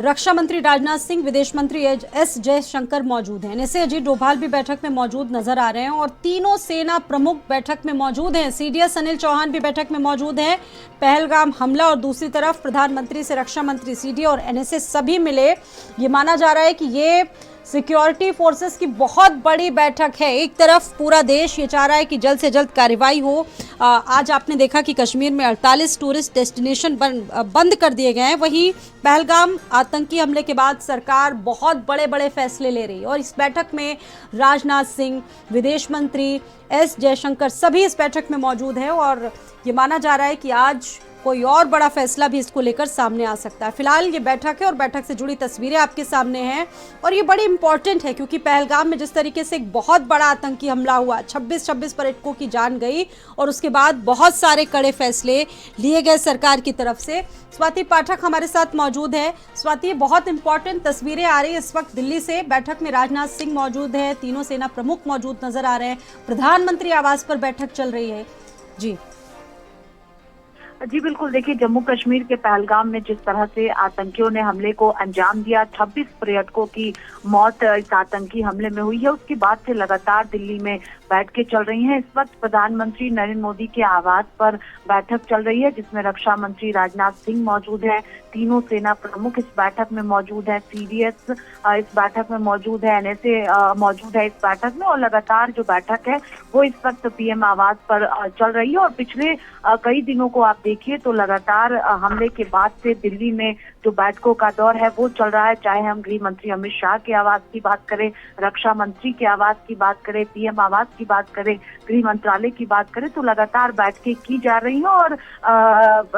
रक्षा मंत्री राजनाथ सिंह, विदेश मंत्री एस जयशंकर मौजूद हैं। एनएसए अजीत डोभाल भी बैठक में मौजूद नजर आ रहे हैं और तीनों सेना प्रमुख बैठक में मौजूद हैं। सीडीएस अनिल चौहान भी बैठक में मौजूद हैं। पहलगाम हमला और दूसरी तरफ प्रधानमंत्री से रक्षा मंत्री, सीडी और एनएसए सभी मिले। ये माना जा रहा है कि ये सिक्योरिटी फोर्सेस की बहुत बड़ी बैठक है। एक तरफ पूरा देश ये चाह रहा है कि जल्द से जल्द कार्रवाई हो। आज आपने देखा कि कश्मीर में 48 टूरिस्ट डेस्टिनेशन बंद कर दिए गए हैं। वहीं पहलगाम आतंकी हमले के बाद सरकार बहुत बड़े बड़े फैसले ले रही है और इस बैठक में राजनाथ सिंह, विदेश मंत्री एस जयशंकर सभी इस बैठक में मौजूद हैं और ये माना जा रहा है कि आज कोई और बड़ा फैसला भी इसको लेकर सामने आ सकता है। फिलहाल ये बैठक है और बैठक से जुड़ी तस्वीरें आपके सामने हैं और ये बड़ी इंपॉर्टेंट है क्योंकि पहलगाम में जिस तरीके से एक बहुत बड़ा आतंकी हमला हुआ, 26 पर्यटकों की जान गई और उसके बाद बहुत सारे कड़े फैसले लिए गए सरकार की तरफ से। स्वाति पाठक हमारे साथ मौजूद है। स्वाति, ये बहुत इंपॉर्टेंट तस्वीरें आ रही है इस वक्त दिल्ली से। बैठक में राजनाथ सिंह मौजूद है, तीनों सेना प्रमुख मौजूद नजर आ रहे हैं, प्रधानमंत्री आवास पर बैठक चल रही है। जी जी बिल्कुल, देखिए जम्मू कश्मीर के पहलगाम में जिस तरह से आतंकियों ने हमले को अंजाम दिया, 26 पर्यटकों की मौत इस आतंकी हमले में हुई है, उसके बाद से लगातार दिल्ली में बैठकें चल रही हैं। इस वक्त प्रधानमंत्री नरेंद्र मोदी के आवास पर बैठक चल रही है जिसमें रक्षा मंत्री राजनाथ सिंह मौजूद है, तीनों सेना प्रमुख इस बैठक में मौजूद है, सीडीएस इस बैठक में मौजूद है, एनएसए मौजूद है इस बैठक में और लगातार जो बैठक है वो इस वक्त पीएम आवास पर चल रही है। और पिछले कई दिनों को आप देखिए तो लगातार हमले के बाद से दिल्ली में जो बैठकों का दौर है वो चल रहा है। चाहे हम गृह मंत्री अमित शाह के आवास की बात करें, रक्षा मंत्री के आवास की बात करें, पीएम आवास की बात करें, गृह मंत्रालय की बात करें, तो लगातार बैठकें की जा रही हैं। और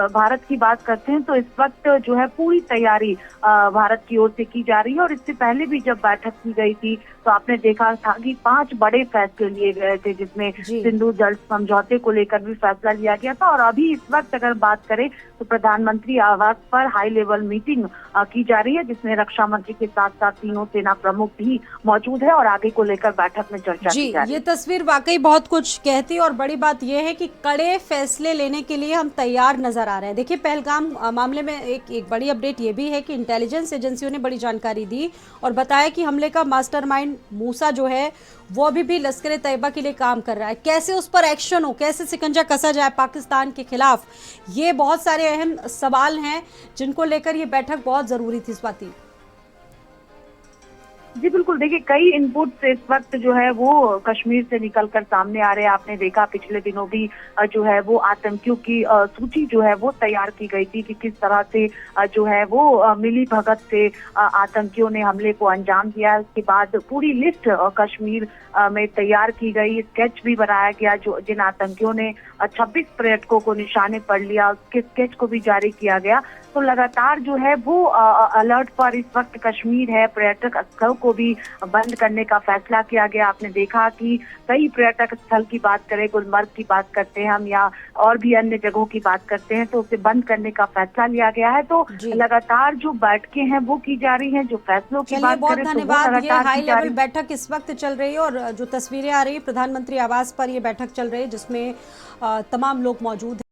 भारत की बात करते हैं तो इस वक्त जो है पूरी तैयारी भारत की ओर से की जा रही है। और इससे पहले भी जब बैठक की गई थी तो आपने देखा था कि 5 बड़े फैसले लिए गए थे जिसमें सिंधु जल समझौते को लेकर भी फैसला लिया गया था। और अभी इस वक्त अगर बात करें तो प्रधानमंत्री आवास पर हाई लेवल मीटिंग की जा रही है जिसमें रक्षा मंत्री के साथ साथ तीनों सेना प्रमुख भी मौजूद है और आगे को लेकर बैठक में चर्चा की जा रही है। ये तस्वीर वाकई बहुत कुछ कहती है और बड़ी बात यह है कि कड़े फैसले लेने के लिए हम तैयार नजर आ रहे हैं। देखिए, पहलगाम मामले में एक बड़ी अपडेट ये भी है कि इंटेलिजेंस एजेंसियों ने बड़ी जानकारी दी और बताया कि हमले का मास्टरमाइंड मूसा जो है वो अभी भी लश्कर तैयबा के लिए काम कर रहा है। कैसे उस पर एक्शन हो, कैसे शिकंजा कसा जाए पाकिस्तान के खिलाफ, ये बहुत सारे अहम सवाल हैं जिनको लेकर ये बैठक बहुत जरूरी थी। स्वाति जी बिल्कुल, देखिए कई इनपुट्स इस वक्त जो है वो कश्मीर से निकलकर सामने आ रहे हैं। आपने देखा पिछले दिनों भी जो है वो आतंकियों की सूची जो है वो तैयार की गई थी कि किस तरह से जो है वो मिली भगत से आतंकियों ने हमले को अंजाम दिया। उसके बाद पूरी लिस्ट कश्मीर में तैयार की गई, स्केच भी बनाया गया जो जिन आतंकियों ने 26 पर्यटकों को निशाने पर लिया, उसके स्केच को भी जारी किया गया। तो लगातार जो है वो अलर्ट पर इस वक्त कश्मीर है। पर्यटक स्थल को भी बंद करने का फैसला किया गया। आपने देखा कि कई पर्यटक स्थल की बात करें, गुलमर्ग की बात करते हैं हम या और भी अन्य जगहों की बात करते हैं तो उसे बंद करने का फैसला लिया गया है। तो लगातार जो बैठकें हैं वो की जा रही हैं। जो फैसलों की बात करें तो वो लगातार हाई लेवल बैठक इस वक्त चल रही है और जो तस्वीरें आ रही है प्रधानमंत्री आवास पर ये बैठक चल रही है जिसमें तमाम लोग मौजूद हैं।